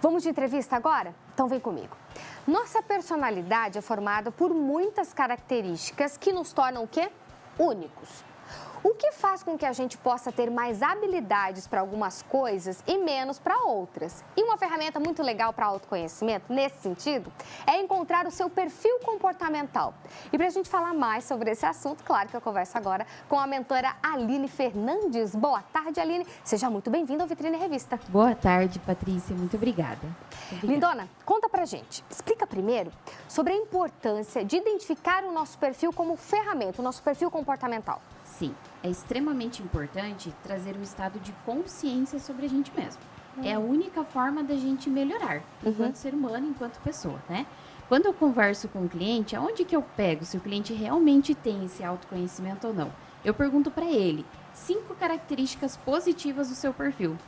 Vamos de entrevista agora? Então vem comigo. Nossa personalidade é formada por muitas características que nos tornam o quê? Únicos. O que faz com que a gente possa ter mais habilidades para algumas coisas e menos para outras. E uma ferramenta muito legal para autoconhecimento, nesse sentido, é encontrar o seu perfil comportamental. E para a gente falar mais sobre esse assunto, claro que eu converso agora com a mentora Aline Fernandes. Boa tarde, Aline. Seja muito bem-vinda ao Vitrine Revista. Boa tarde, Patrícia. Muito obrigada. Lindona, conta pra gente. Explica primeiro sobre a importância de identificar o nosso perfil como ferramenta, o nosso perfil comportamental. Sim, é extremamente importante trazer um estado de consciência sobre a gente mesmo. É a única forma da gente melhorar, enquanto ser humano, enquanto pessoa, né? Quando eu converso com o cliente, aonde que eu pego se o cliente realmente tem esse autoconhecimento ou não? Eu pergunto para ele 5 características positivas do seu perfil.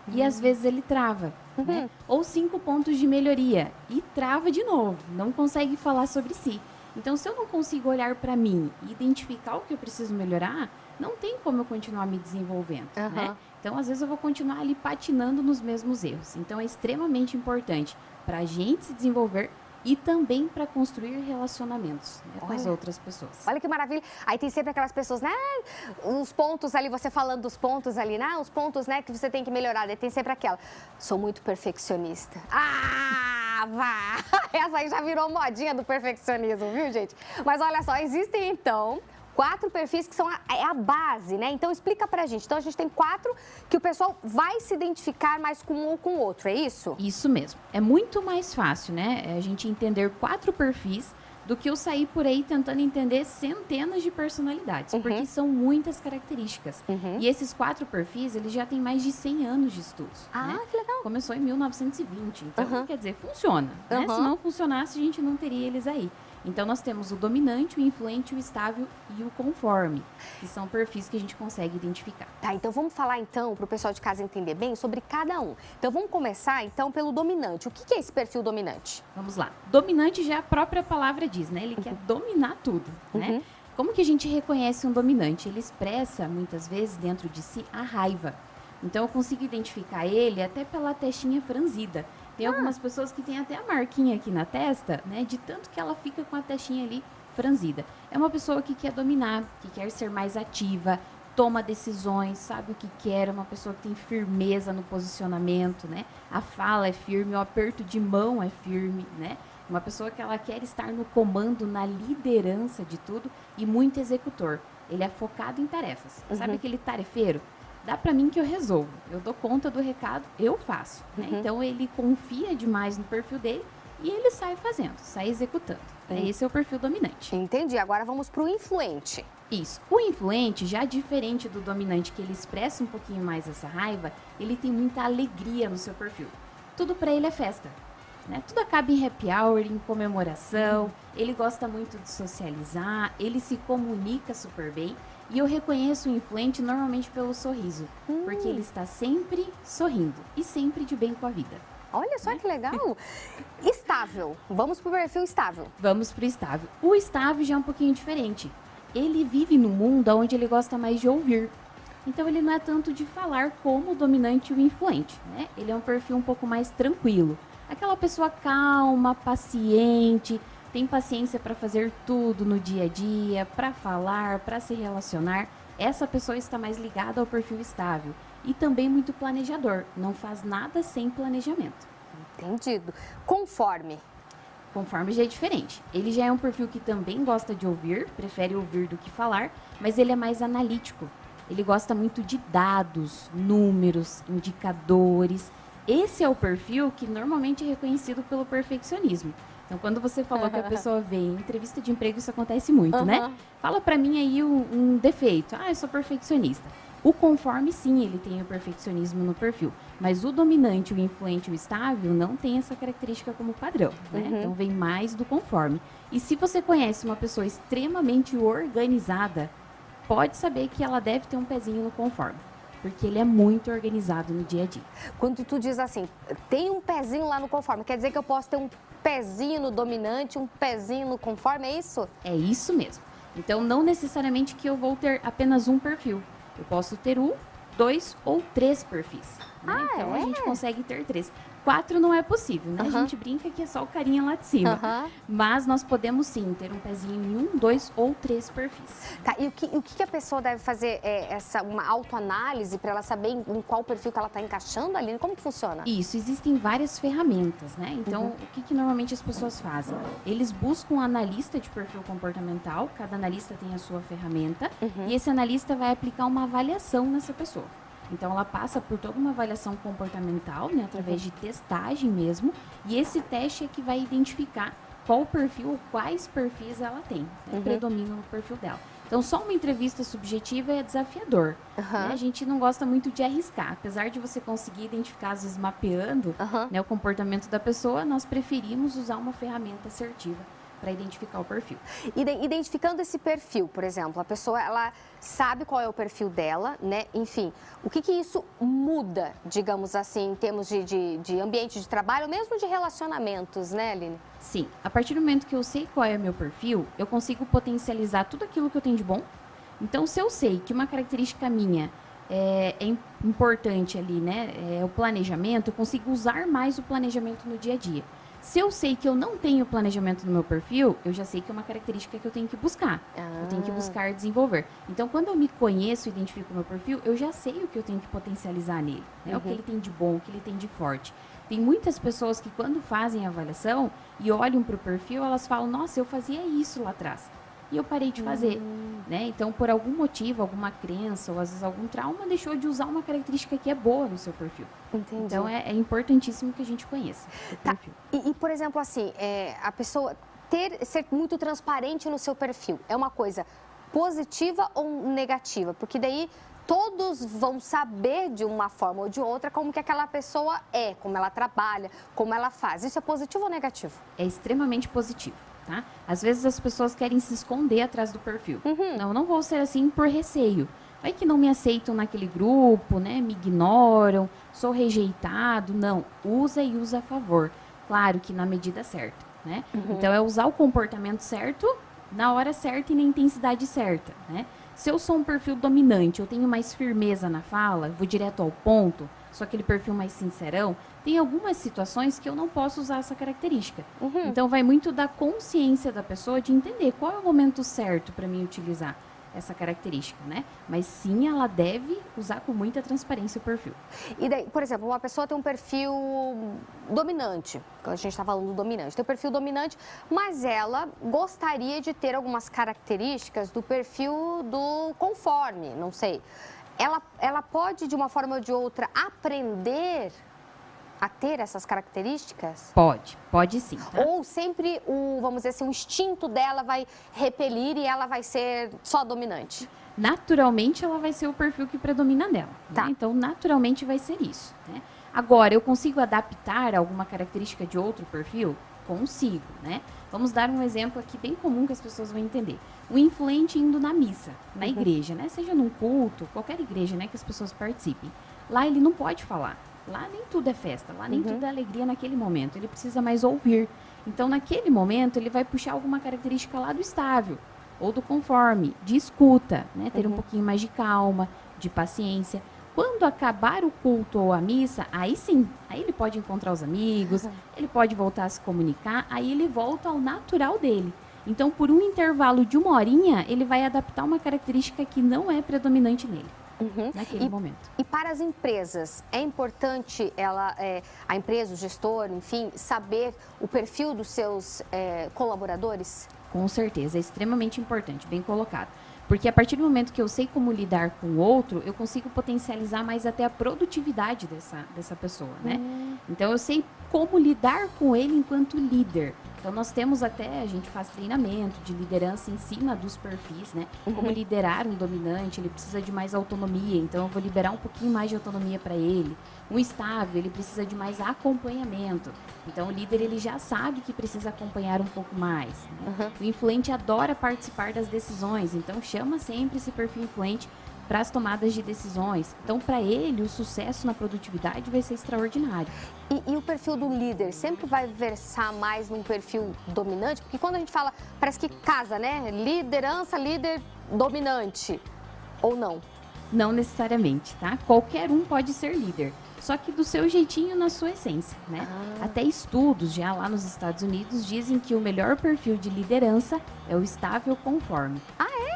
E às vezes ele trava, né? Ou 5 pontos de melhoria e trava de novo, não consegue falar sobre si. Então, se eu não consigo olhar para mim e identificar o que eu preciso melhorar, não tem como eu continuar me desenvolvendo, né? Então, às vezes eu vou continuar ali patinando nos mesmos erros. Então, é extremamente importante para a gente se desenvolver e também para construir relacionamentos, né, com as outras pessoas. Olha que maravilha. Aí tem sempre aquelas pessoas, né? Os pontos ali, você falando dos pontos ali, né? Os pontos, né, que você tem que melhorar. Daí tem sempre aquela, sou muito perfeccionista. Vá! Essa aí já virou modinha do perfeccionismo, viu, gente? Mas olha só, existem então 4 perfis que são a base, né? Então explica pra gente. Então a gente tem 4 que o pessoal vai se identificar mais com um ou com o outro, é isso? Isso mesmo. É muito mais fácil, né? A gente entender 4 perfis do que eu sair por aí tentando entender centenas de personalidades, porque são muitas características. E esses 4 perfis, eles já têm mais de 100 anos de estudos. Né? Que legal. Começou em 1920, então quer dizer, funciona. Né? Se não funcionasse, a gente não teria eles aí. Então, nós temos o dominante, o influente, o estável e o conforme, que são perfis que a gente consegue identificar. Tá, então vamos falar então, para o pessoal de casa entender bem, sobre cada um. Então, vamos começar então pelo dominante. O que é esse perfil dominante? Vamos lá. Dominante já a própria palavra diz, né? Ele quer dominar tudo, né? Como que a gente reconhece um dominante? Ele expressa, muitas vezes, dentro de si, a raiva. Então, eu consigo identificar ele até pela testinha franzida. Tem algumas pessoas que têm até a marquinha aqui na testa, né? De tanto que ela fica com a testinha ali franzida. É uma pessoa que quer dominar, que quer ser mais ativa, toma decisões, sabe o que quer, é uma pessoa que tem firmeza no posicionamento, né? A fala é firme, o aperto de mão é firme, né? Uma pessoa que ela quer estar no comando, na liderança de tudo e muito executor. Ele é focado em tarefas. Sabe aquele tarefeiro? Dá pra mim que eu resolvo, eu dou conta do recado, eu faço. Né? Então, ele confia demais no perfil dele e ele sai fazendo, sai executando. Esse é o perfil dominante. Entendi. Agora vamos pro influente. Isso. O influente, já diferente do dominante, que ele expressa um pouquinho mais essa raiva, ele tem muita alegria no seu perfil. Tudo pra ele é festa. Né? Tudo acaba em happy hour, em comemoração. Ele gosta muito de socializar, ele se comunica super bem. E eu reconheço o influente normalmente pelo sorriso, porque ele está sempre sorrindo e sempre de bem com a vida. Olha só que legal. Estável. Vamos pro perfil estável. Vamos pro estável. O estável já é um pouquinho diferente. Ele vive no mundo onde ele gosta mais de ouvir. Então, ele não é tanto de falar como o dominante e o influente, né? Ele é um perfil um pouco mais tranquilo. Aquela pessoa calma, paciente, tem paciência para fazer tudo no dia a dia, para falar, para se relacionar. Essa pessoa está mais ligada ao perfil estável e também muito planejador. Não faz nada sem planejamento. Entendido. Conforme. Conforme já é diferente. Ele já é um perfil que também gosta de ouvir, prefere ouvir do que falar, mas ele é mais analítico. Ele gosta muito de dados, números, indicadores. Esse é o perfil que normalmente é reconhecido pelo perfeccionismo. Então, quando você falou que a pessoa vê em entrevista de emprego, isso acontece muito, né? Fala pra mim aí um defeito. Eu sou perfeccionista. O conforme, sim, ele tem o perfeccionismo no perfil. Mas o dominante, o influente, o estável, não tem essa característica como padrão, né? Então, vem mais do conforme. E se você conhece uma pessoa extremamente organizada, pode saber que ela deve ter um pezinho no conforme. Porque ele é muito organizado no dia a dia. Quando tu diz assim, tem um pezinho lá no conforme, quer dizer que eu posso ter um pezinho no dominante, um pezinho no conforme, é isso? É isso mesmo. Então, não necessariamente que eu vou ter apenas um perfil. Eu posso ter 1, 2 ou 3 perfis. Né? Então, a gente consegue ter 3. 4 não é possível, né? A gente brinca que é só o carinha lá de cima. Mas nós podemos sim ter um pezinho em 1, 2 ou 3 perfis. Tá, e o que a pessoa deve fazer? Uma autoanálise para ela saber em qual perfil que ela está encaixando ali? Como que funciona? Isso, existem várias ferramentas, né? Então, o que normalmente as pessoas fazem? Eles buscam um analista de perfil comportamental, cada analista tem a sua ferramenta, e esse analista vai aplicar uma avaliação nessa pessoa. Então, ela passa por toda uma avaliação comportamental, né, através de testagem mesmo, e esse teste é que vai identificar qual perfil ou quais perfis ela tem, né, predominam no perfil dela. Então, só uma entrevista subjetiva é desafiador. Né? A gente não gosta muito de arriscar. Apesar de você conseguir identificar, às vezes, mapeando né, o comportamento da pessoa, nós preferimos usar uma ferramenta assertiva para identificar o perfil. Identificando esse perfil, por exemplo, a pessoa ela sabe qual é o perfil dela, né? Enfim, o que isso muda, digamos assim, em termos de ambiente de trabalho, mesmo de relacionamentos, né, Aline? Sim, a partir do momento que eu sei qual é o meu perfil, eu consigo potencializar tudo aquilo que eu tenho de bom. Então, se eu sei que uma característica minha é importante ali, né, é o planejamento, eu consigo usar mais o planejamento no dia a dia. Se eu sei que eu não tenho planejamento no meu perfil, eu já sei que é uma característica que eu tenho que buscar. Eu tenho que buscar desenvolver. Então, quando eu me conheço e identifico o meu perfil, eu já sei o que eu tenho que potencializar nele. Né? O que ele tem de bom, o que ele tem de forte. Tem muitas pessoas que, quando fazem a avaliação e olham para o perfil, elas falam, nossa, eu fazia isso lá atrás. E eu parei de fazer. Né? Então, por algum motivo, alguma crença ou às vezes algum trauma, deixou de usar uma característica que é boa no seu perfil. Entendi. Então, é importantíssimo que a gente conheça o perfil. E, por exemplo, assim, a pessoa ser muito transparente no seu perfil é uma coisa positiva ou negativa? Porque daí todos vão saber de uma forma ou de outra como que aquela pessoa é, como ela trabalha, como ela faz. Isso é positivo ou negativo? É extremamente positivo. Tá? Às vezes as pessoas querem se esconder atrás do perfil. Não, não vou ser assim por receio. Vai que não me aceitam naquele grupo, né? Me ignoram, sou rejeitado. Não, usa e usa a favor. Claro que na medida certa, né? Então é usar o comportamento certo, na hora certa e na intensidade certa, né? Se eu sou um perfil dominante, eu tenho mais firmeza na fala, vou direto ao ponto, sou aquele perfil mais sincerão, tem algumas situações que eu não posso usar essa característica. Então, vai muito da consciência da pessoa de entender qual é o momento certo para mim utilizar essa característica, né? Mas sim, ela deve usar com muita transparência o perfil. E daí, por exemplo, uma pessoa tem um perfil dominante, a gente está falando do dominante, tem um perfil dominante, mas ela gostaria de ter algumas características do perfil do conforme, não sei. Ela pode, de uma forma ou de outra, aprender a ter essas características? Pode sim. Tá? Ou sempre, vamos dizer assim, o instinto dela vai repelir e ela vai ser só dominante? Naturalmente, ela vai ser o perfil que predomina nela. Tá. Né? Então, naturalmente vai ser isso. Né? Agora, eu consigo adaptar alguma característica de outro perfil? Consigo, né? Vamos dar um exemplo aqui bem comum que as pessoas vão entender. O influente indo na missa, na igreja, né? Seja num culto, qualquer igreja, né, que as pessoas participem. Lá ele não pode falar. Lá nem tudo é festa, lá nem tudo é alegria naquele momento. Ele precisa mais ouvir. Então, naquele momento, ele vai puxar alguma característica lá do estável ou do conforme, de escuta, né? Ter um pouquinho mais de calma, de paciência. Quando acabar o culto ou a missa, aí sim, aí ele pode encontrar os amigos, ele pode voltar a se comunicar, aí ele volta ao natural dele. Então, por um intervalo de 1 horinha, ele vai adaptar uma característica que não é predominante nele. Naquele momento. E para as empresas, é importante a empresa, o gestor, enfim, saber o perfil dos seus colaboradores? Com certeza, é extremamente importante, bem colocado. Porque a partir do momento que eu sei como lidar com o outro, eu consigo potencializar mais até a produtividade dessa pessoa, né? Então, eu sei como lidar com ele enquanto líder. Então, nós temos até, a gente faz treinamento de liderança em cima dos perfis, né? Como liderar um dominante, ele precisa de mais autonomia, então eu vou liberar um pouquinho mais de autonomia para ele. Um estável, ele precisa de mais acompanhamento. Então, o líder, ele já sabe que precisa acompanhar um pouco mais. Né? O influente adora participar das decisões, então chama sempre esse perfil influente para as tomadas de decisões. Então, para ele, o sucesso na produtividade vai ser extraordinário. E o perfil do líder sempre vai versar mais num perfil dominante? Porque quando a gente fala, parece que casa, né? Liderança, líder dominante. Ou não? Não necessariamente, tá? Qualquer um pode ser líder. só que do seu jeitinho, na sua essência, né? Até estudos já lá nos Estados Unidos dizem que o melhor perfil de liderança é o estável conforme.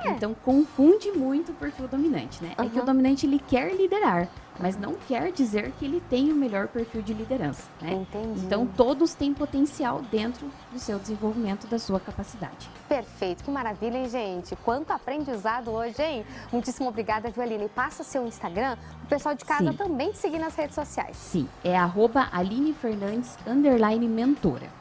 Então confunde muito o perfil dominante, né? É que o dominante ele quer liderar, mas não quer dizer que ele tem o melhor perfil de liderança, né? Entendi. Então todos têm potencial dentro do seu desenvolvimento, da sua capacidade. Perfeito, que maravilha, hein, gente? Quanto aprendizado hoje, hein? Muitíssimo obrigada, viu, Aline? Passa seu Instagram, o pessoal de casa Sim. também te seguir nas redes sociais. Sim, é @AlineFernandes_mentora.